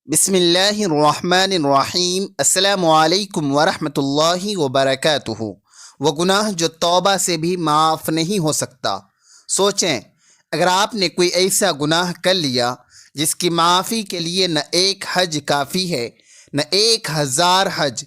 بسم اللہ الرحمن الرحیم۔ السلام علیکم ورحمۃ اللہ وبرکاتہ۔ وہ گناہ جو توبہ سے بھی معاف نہیں ہو سکتا۔ سوچیں، اگر آپ نے کوئی ایسا گناہ کر لیا جس کی معافی کے لیے نہ ایک حج کافی ہے نہ 1000 حج،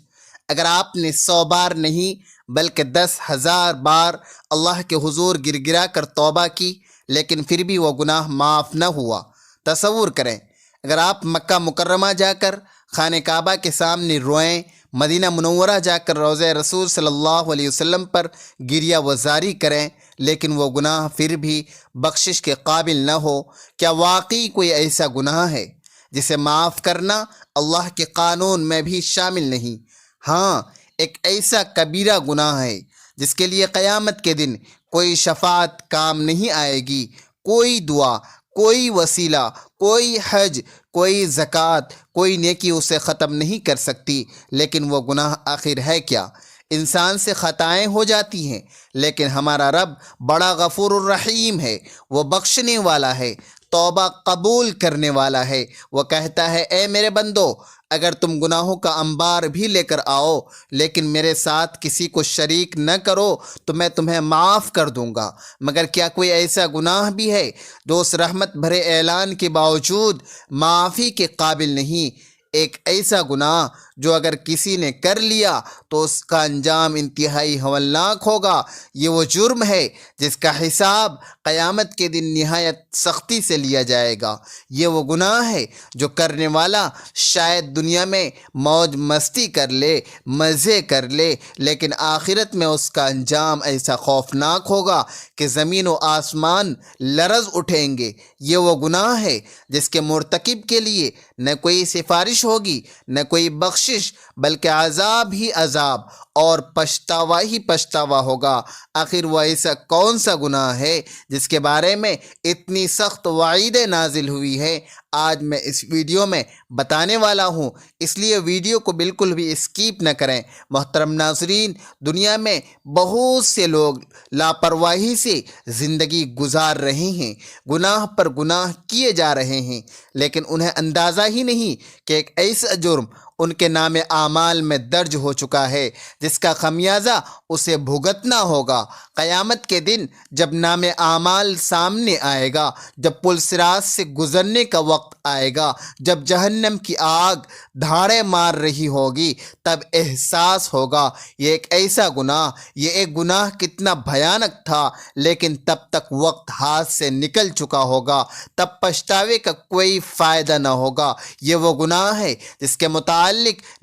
اگر آپ نے 100 بار نہیں بلکہ 10,000 بار اللہ کے حضور گر گرا کر توبہ کی لیکن پھر بھی وہ گناہ معاف نہ ہوا۔ تصور کریں، اگر آپ مکہ مکرمہ جا کر خانہ کعبہ کے سامنے روئیں، مدینہ منورہ جا کر روضہ رسول صلی اللہ علیہ وسلم پر گریہ وزاری کریں لیکن وہ گناہ پھر بھی بخشش کے قابل نہ ہو، کیا واقعی کوئی ایسا گناہ ہے جسے معاف کرنا اللہ کے قانون میں بھی شامل نہیں؟ ہاں، ایک ایسا کبیرہ گناہ ہے جس کے لیے قیامت کے دن کوئی شفاعت کام نہیں آئے گی، کوئی دعا، کوئی وسیلہ، کوئی حج، کوئی زکوٰۃ، کوئی نیکی اسے ختم نہیں کر سکتی۔ لیکن وہ گناہ آخر ہے کیا؟ انسان سے خطائیں ہو جاتی ہیں لیکن ہمارا رب بڑا غفور الرحیم ہے، وہ بخشنے والا ہے، توبہ قبول کرنے والا ہے۔ وہ کہتا ہے، اے میرے بندو، اگر تم گناہوں کا انبار بھی لے کر آؤ لیکن میرے ساتھ کسی کو شریک نہ کرو تو میں تمہیں معاف کر دوں گا۔ مگر کیا کوئی ایسا گناہ بھی ہے جو اس رحمت بھرے اعلان کے باوجود معافی کے قابل نہیں؟ ایک ایسا گناہ جو اگر کسی نے کر لیا تو اس کا انجام انتہائی ہولناک ہوگا۔ یہ وہ جرم ہے جس کا حساب قیامت کے دن نہایت سختی سے لیا جائے گا۔ یہ وہ گناہ ہے جو کرنے والا شاید دنیا میں موج مستی کر لے، مزے کر لے، لیکن آخرت میں اس کا انجام ایسا خوفناک ہوگا کہ زمین و آسمان لرز اٹھیں گے۔ یہ وہ گناہ ہے جس کے مرتکب کے لیے نہ کوئی سفارش ہوگی نہ کوئی بخشش، بلکہ عذاب ہی عذاب اور پچھتاوا ہی پچھتاوا ہوگا۔ آخر وہ ایسا کون سا گناہ ہے جس کے بارے میں اتنی سخت وعیدیں نازل ہوئی ہے؟ آج میں اس ویڈیو میں بتانے والا ہوں، اس لیے ویڈیو کو بالکل بھی اسکیپ نہ کریں۔ محترم ناظرین، دنیا میں بہت سے لوگ لاپرواہی سے زندگی گزار رہے ہیں، گناہ پر گناہ کیے جا رہے ہیں، لیکن انہیں اندازہ ہی نہیں کہ ایک ایسا جرم ان کے نام اعمال میں درج ہو چکا ہے جس کا خمیازہ اسے بھگتنا ہوگا۔ قیامت کے دن جب نام اعمال سامنے آئے گا، جب پل صراط سے گزرنے کا وقت آئے گا، جب جہنم کی آگ دھاڑے مار رہی ہوگی، تب احساس ہوگا یہ ایک ایسا گناہ، یہ ایک گناہ کتنا بھیانک تھا، لیکن تب تک وقت ہاتھ سے نکل چکا ہوگا، تب پچھتاوے کا کوئی فائدہ نہ ہوگا۔ یہ وہ گناہ ہے جس کے متعلق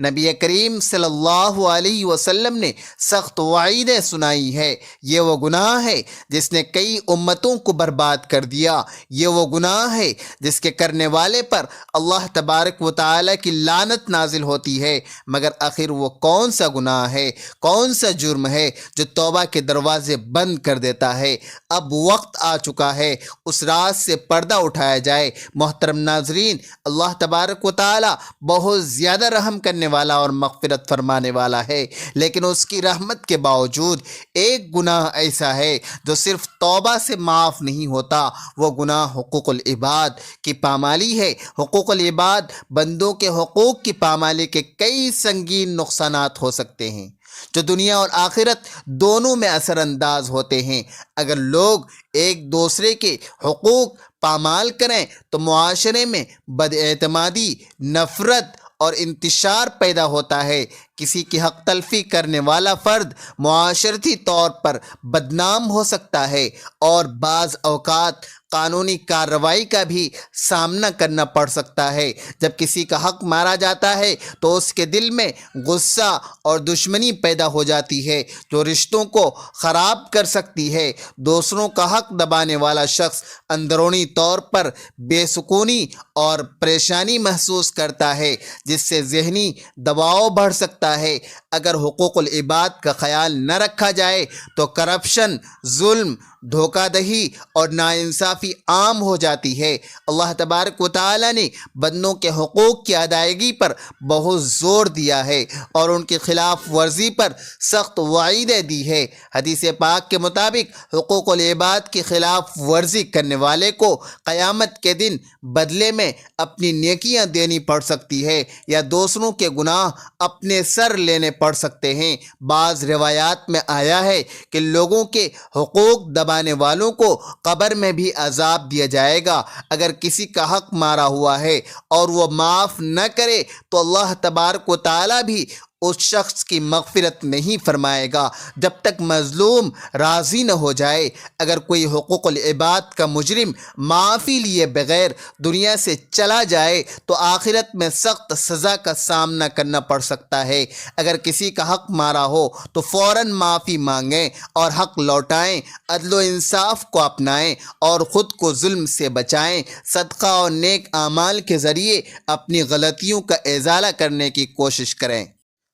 نبی کریم صلی اللہ علیہ وسلم نے سخت وعیدیں سنائی ہے۔ یہ وہ گناہ ہے جس نے کئی امتوں کو برباد کر دیا۔ یہ وہ گناہ ہے جس کے کرنے والے پر اللہ تبارک و تعالی کی لعنت نازل ہوتی ہے۔ مگر آخر وہ کون سا گناہ ہے، کون سا جرم ہے جو توبہ کے دروازے بند کر دیتا ہے؟ اب وقت آ چکا ہے اس راز سے پردہ اٹھایا جائے۔ محترم ناظرین، اللہ تبارک و تعالی بہت زیادہ رحم کرنے والا اور مغفرت فرمانے والا ہے، لیکن اس کی رحمت کے باوجود ایک گناہ ایسا ہے جو صرف توبہ سے معاف نہیں ہوتا۔ وہ گناہ حقوق العباد کی پامالی ہے۔ حقوق العباد، بندوں کے حقوق کی پامالی کے کئی سنگین نقصانات ہو سکتے ہیں جو دنیا اور آخرت دونوں میں اثر انداز ہوتے ہیں۔ اگر لوگ ایک دوسرے کے حقوق پامال کریں تو معاشرے میں بد اعتمادی، نفرت اور انتشار پیدا ہوتا ہے۔ کسی کی حق تلفی کرنے والا فرد معاشرتی طور پر بدنام ہو سکتا ہے اور بعض اوقات قانونی کارروائی کا بھی سامنا کرنا پڑ سکتا ہے۔ جب کسی کا حق مارا جاتا ہے تو اس کے دل میں غصہ اور دشمنی پیدا ہو جاتی ہے جو رشتوں کو خراب کر سکتی ہے۔ دوسروں کا حق دبانے والا شخص اندرونی طور پر بے سکونی اور پریشانی محسوس کرتا ہے جس سے ذہنی دباؤ بڑھ سکتا ہے۔ اگر حقوق العباد کا خیال نہ رکھا جائے تو کرپشن، ظلم دھوکہ دہی اور ناانصافی عام ہو جاتی ہے۔ اللہ تبارک و تعالی نے بندوں کے حقوق کی ادائیگی پر بہت زور دیا ہے اور ان کی خلاف ورزی پر سخت وعیدیں دی ہے۔ حدیث پاک کے مطابق حقوق العباد کی خلاف ورزی کرنے والے کو قیامت کے دن بدلے میں اپنی نیکیاں دینی پڑ سکتی ہے یا دوسروں کے گناہ اپنے سر لینے پڑ سکتے ہیں۔ بعض روایات میں آیا ہے کہ لوگوں کے حقوق دبانے والوں کو قبر میں بھی عذاب دیا جائے گا۔ اگر کسی کا حق مارا ہوا ہے اور وہ معاف نہ کرے تو اللہ تبارک و تعالی بھی اس شخص کی مغفرت نہیں فرمائے گا جب تک مظلوم راضی نہ ہو جائے۔ اگر کوئی حقوق العباد کا مجرم معافی لیے بغیر دنیا سے چلا جائے تو آخرت میں سخت سزا کا سامنا کرنا پڑ سکتا ہے۔ اگر کسی کا حق مارا ہو تو فوراً معافی مانگیں اور حق لوٹائیں، عدل و انصاف کو اپنائیں اور خود کو ظلم سے بچائیں۔ صدقہ اور نیک اعمال کے ذریعے اپنی غلطیوں کا ازالہ کرنے کی کوشش کریں۔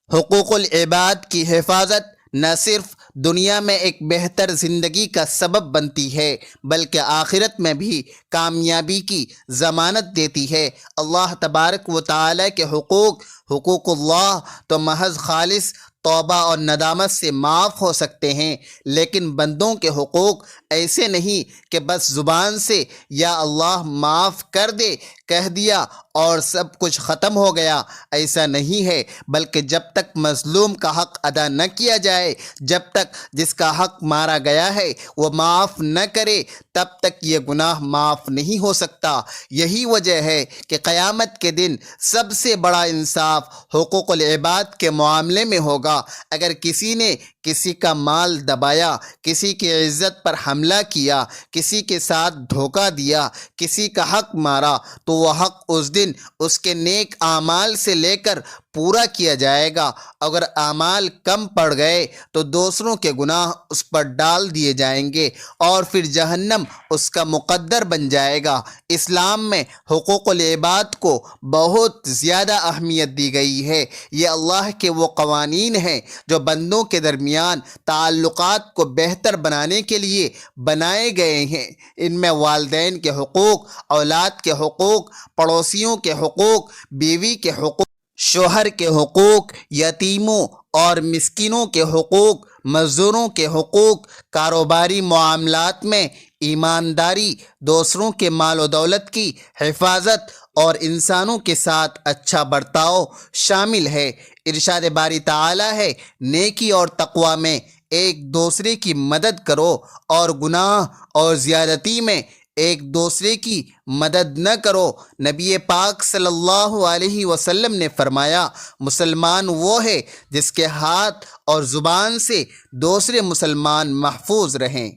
حقوق العباد کی حفاظت نہ صرف دنیا میں ایک بہتر زندگی کا سبب بنتی ہے بلکہ آخرت میں بھی کامیابی کی ضمانت دیتی ہے۔ اللہ تبارک و تعالی کے حقوق اللہ تو محض خالص توبہ اور ندامت سے معاف ہو سکتے ہیں، لیکن بندوں کے حقوق ایسے نہیں کہ بس زبان سے یا اللہ معاف کر دے کہہ دیا اور سب کچھ ختم ہو گیا۔ ایسا نہیں ہے، بلکہ جب تک مظلوم کا حق ادا نہ کیا جائے، جب تک جس کا حق مارا گیا ہے وہ معاف نہ کرے، تب تک یہ گناہ معاف نہیں ہو سکتا۔ یہی وجہ ہے کہ قیامت کے دن سب سے بڑا انصاف حقوق العباد کے معاملے میں ہوگا۔ اگر کسی نے کسی کا مال دبایا، کسی کی عزت پر حملہ کیا، کسی کے ساتھ دھوکہ دیا، کسی کا حق مارا، تو وہ حق اس دن اس کے نیک اعمال سے لے کر پورا کیا جائے گا۔ اگر اعمال کم پڑ گئے تو دوسروں کے گناہ اس پر ڈال دیے جائیں گے اور پھر جہنم اس کا مقدر بن جائے گا۔ اسلام میں حقوق العباد کو بہت زیادہ اہمیت دی گئی ہے۔ یہ اللہ کے وہ قوانین ہیں جو بندوں کے درمیان تعلقات کو بہتر بنانے کے لیے بنائے گئے ہیں۔ ان میں والدین کے حقوق، اولاد کے حقوق، پڑوسیوں کے حقوق، بیوی کے حقوق، شوہر کے حقوق، یتیموں اور مسکینوں کے حقوق، مزدوروں کے حقوق، کاروباری معاملات میں ایمانداری، دوسروں کے مال و دولت کی حفاظت اور انسانوں کے ساتھ اچھا برتاؤ شامل ہے۔ ارشاد باری تعالی ہے، نیکی اور تقوی میں ایک دوسرے کی مدد کرو اور گناہ اور زیادتی میں ایک دوسرے کی مدد نہ کرو۔ نبی پاک صلی اللہ علیہ وسلم نے فرمایا، مسلمان وہ ہے جس کے ہاتھ اور زبان سے دوسرے مسلمان محفوظ رہیں۔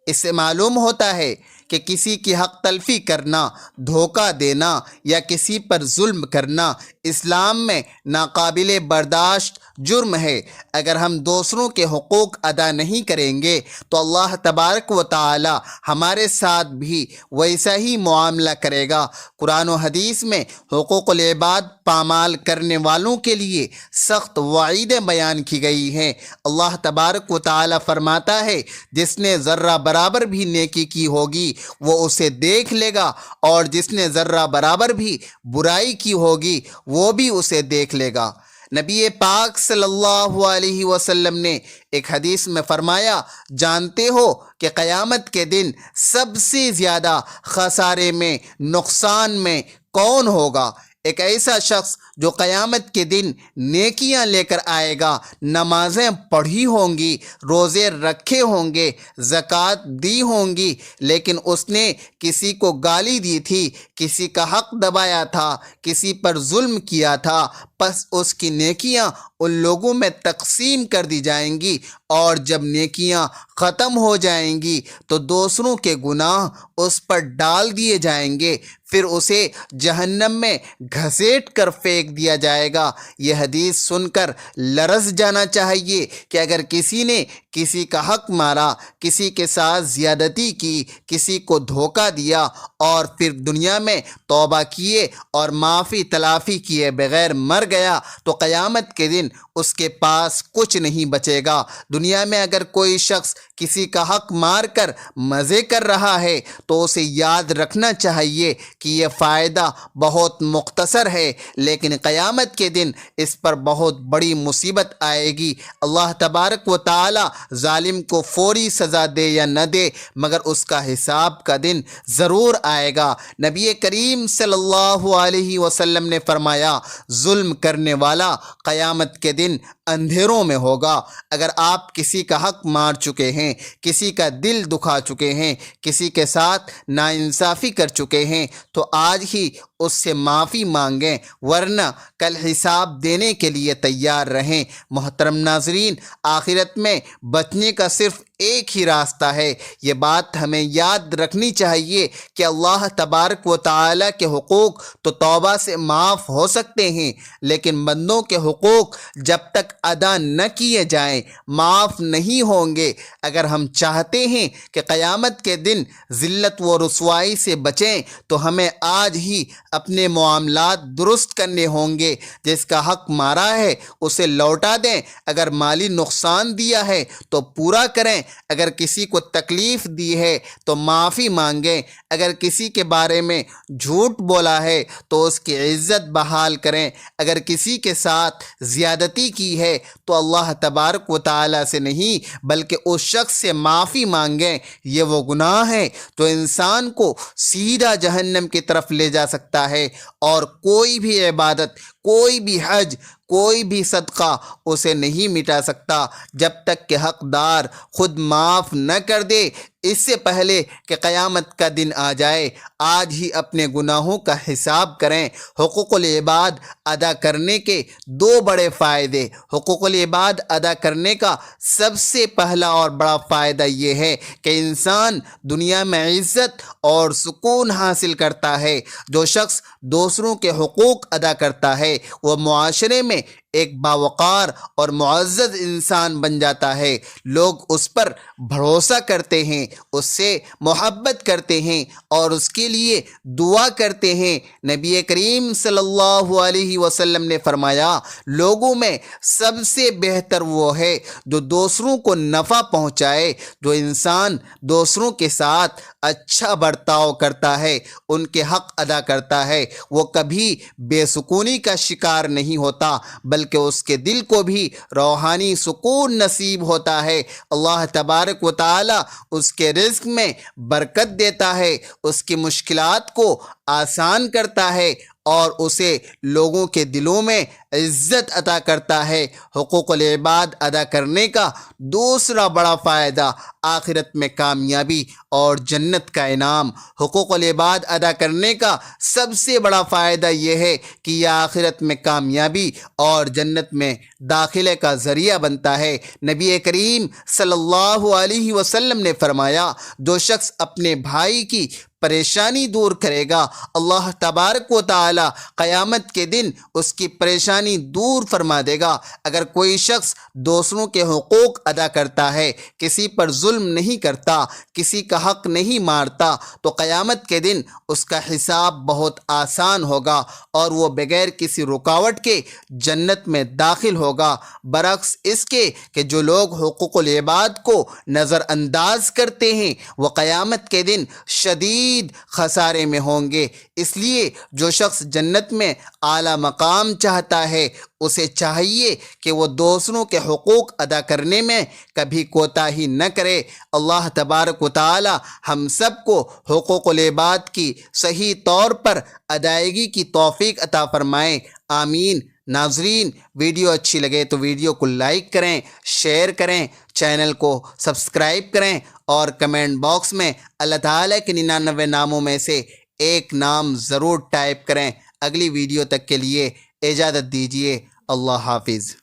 اس سے معلوم ہوتا ہے کہ کسی کی حق تلفی کرنا، دھوکہ دینا یا کسی پر ظلم کرنا اسلام میں ناقابل برداشت جرم ہے۔ اگر ہم دوسروں کے حقوق ادا نہیں کریں گے تو اللہ تبارک و تعالی ہمارے ساتھ بھی ویسا ہی معاملہ کرے گا۔ قرآن و حدیث میں حقوق العباد پامال کرنے والوں کے لیے سخت وعیدیں بیان کی گئی ہیں۔ اللہ تبارک و تعالی فرماتا ہے، جس نے ذرہ برابر بھی نیکی کی ہوگی وہ اسے دیکھ لے گا، اور جس نے ذرہ برابر بھی برائی کی ہوگی وہ بھی اسے دیکھ لے گا۔ نبی پاک صلی اللہ علیہ وسلم نے ایک حدیث میں فرمایا، جانتے ہو کہ قیامت کے دن سب سے زیادہ خسارے میں، نقصان میں کون ہوگا؟ ایک ایسا شخص جو قیامت کے دن نیکیاں لے کر آئے گا، نمازیں پڑھی ہوں گی، روزے رکھے ہوں گے، زکوٰۃ دی ہوں گی، لیکن اس نے کسی کو گالی دی تھی، کسی کا حق دبایا تھا، کسی پر ظلم کیا تھا، پس اس کی نیکیاں ان لوگوں میں تقسیم کر دی جائیں گی، اور جب نیکیاں ختم ہو جائیں گی تو دوسروں کے گناہ اس پر ڈال دیے جائیں گے۔ پھر اسے جہنم میں گھسیٹ کر پھینک دیا جائے گا۔ یہ حدیث سن کر لرز جانا چاہیے کہ اگر کسی نے کسی کا حق مارا، کسی کے ساتھ زیادتی کی، کسی کو دھوکہ دیا اور پھر دنیا میں توبہ کیے اور معافی تلافی کیے بغیر مر گیا تو قیامت کے دن اس کے پاس کچھ نہیں بچے گا۔ دنیا میں اگر کوئی شخص کسی کا حق مار کر مزے کر رہا ہے تو اسے یاد رکھنا چاہیے کہ یہ فائدہ بہت مختصر ہے، لیکن قیامت کے دن اس پر بہت بڑی مصیبت آئے گی۔ اللہ تبارک و تعالی ظالم کو فوری سزا دے یا نہ دے، مگر اس کا حساب کا دن ضرور آئے گا۔ نبی کریم صلی اللہ علیہ وسلم نے فرمایا، ظلم کرنے والا قیامت کے دن اندھیروں میں ہوگا۔ اگر آپ کسی کا حق مار چکے ہیں، کسی کا دل دکھا چکے ہیں، کسی کے ساتھ ناانصافی کر چکے ہیں تو آج ہی اس سے معافی مانگیں، ورنہ کل حساب دینے کے لیے تیار رہیں۔ محترم ناظرین، آخرت میں بچنے کا صرف ایک ہی راستہ ہے۔ یہ بات ہمیں یاد رکھنی چاہیے کہ اللہ تبارک و تعالی کے حقوق تو توبہ سے معاف ہو سکتے ہیں، لیکن بندوں کے حقوق جب تک ادا نہ کیے جائیں معاف نہیں ہوں گے۔ اگر ہم چاہتے ہیں کہ قیامت کے دن ذلت و رسوائی سے بچیں تو ہمیں آج ہی اپنے معاملات درست کرنے ہوں گے۔ جس کا حق مارا ہے اسے لوٹا دیں، اگر مالی نقصان دیا ہے تو پورا کریں، اگر کسی کو تکلیف دی ہے تو معافی مانگیں، اگر کسی کے بارے میں جھوٹ بولا ہے تو اس کی عزت بحال کریں، اگر کسی کے ساتھ زیادتی کی ہے تو اللہ تبارک و تعالی سے نہیں بلکہ اس شخص سے معافی مانگیں۔ یہ وہ گناہ ہے جو انسان کو سیدھا جہنم کی طرف لے جا سکتا ہے، اور کوئی بھی عبادت، کوئی بھی حج، کوئی بھی صدقہ اسے نہیں مٹا سکتا جب تک کہ حقدار خود معاف نہ کر دے۔ اس سے پہلے کہ قیامت کا دن آ جائے آج ہی اپنے گناہوں کا حساب کریں۔ حقوق العباد ادا کرنے کے دو بڑے فائدے۔ حقوق العباد ادا کرنے کا سب سے پہلا اور بڑا فائدہ یہ ہے کہ انسان دنیا میں عزت اور سکون حاصل کرتا ہے۔ جو شخص دوسروں کے حقوق ادا کرتا ہے وہ معاشرے میں ایک باوقار اور معزز انسان بن جاتا ہے۔ لوگ اس پر بھروسہ کرتے ہیں، اس سے محبت کرتے ہیں اور اس کے لیے دعا کرتے ہیں۔ نبی کریم صلی اللہ علیہ وسلم نے فرمایا، لوگوں میں سب سے بہتر وہ ہے جو دوسروں کو نفع پہنچائے۔ جو انسان دوسروں کے ساتھ اچھا برتاؤ کرتا ہے، ان کے حق ادا کرتا ہے، وہ کبھی بے سکونی کا شکار نہیں ہوتا بلکہ اس کے دل کو بھی روحانی سکون نصیب ہوتا ہے۔ اللہ تبارک و تعالی اس کے رزق میں برکت دیتا ہے، اس کی مشکلات کو آسان کرتا ہے اور اسے لوگوں کے دلوں میں عزت عطا کرتا ہے۔ حقوق العباد ادا کرنے کا دوسرا بڑا فائدہ آخرت میں کامیابی اور جنت کا انعام۔ حقوق العباد ادا کرنے کا سب سے بڑا فائدہ یہ ہے کہ یہ آخرت میں کامیابی اور جنت میں داخلے کا ذریعہ بنتا ہے۔ نبی کریم صلی اللہ علیہ وسلم نے فرمایا، جو شخص اپنے بھائی کی پریشانی دور کرے گا اللہ تبارک و تعالی قیامت کے دن اس کی پریشانی دور فرما دے گا۔ اگر کوئی شخص دوسروں کے حقوق ادا کرتا ہے، کسی پر ظلم نہیں کرتا، کسی کا حق نہیں مارتا تو قیامت کے دن اس کا حساب بہت آسان ہوگا اور وہ بغیر کسی رکاوٹ کے جنت میں داخل ہوگا۔ برعکس اس کے کہ جو لوگ حقوق العباد کو نظر انداز کرتے ہیں وہ قیامت کے دن شدید خسارے میں ہوں گے۔ اس لیے جو شخص جنت میں اعلیٰ مقام چاہتا ہے اسے چاہیے کہ وہ دوسروں کے حقوق ادا کرنے میں کبھی کوتاہی نہ کرے۔ اللہ تبارک و تعالی ہم سب کو حقوق العباد کی صحیح طور پر ادائیگی کی توفیق عطا فرمائے، آمین۔ ناظرین، ویڈیو اچھی لگے تو ویڈیو کو لائک کریں، شیئر کریں، چینل کو سبسکرائب کریں اور کمنٹ باکس میں اللہ تعالیٰ کے 99 ناموں میں سے ایک نام ضرور ٹائپ کریں۔ اگلی ویڈیو تک کے لیے اجازت دیجیے۔ اللہ حافظ۔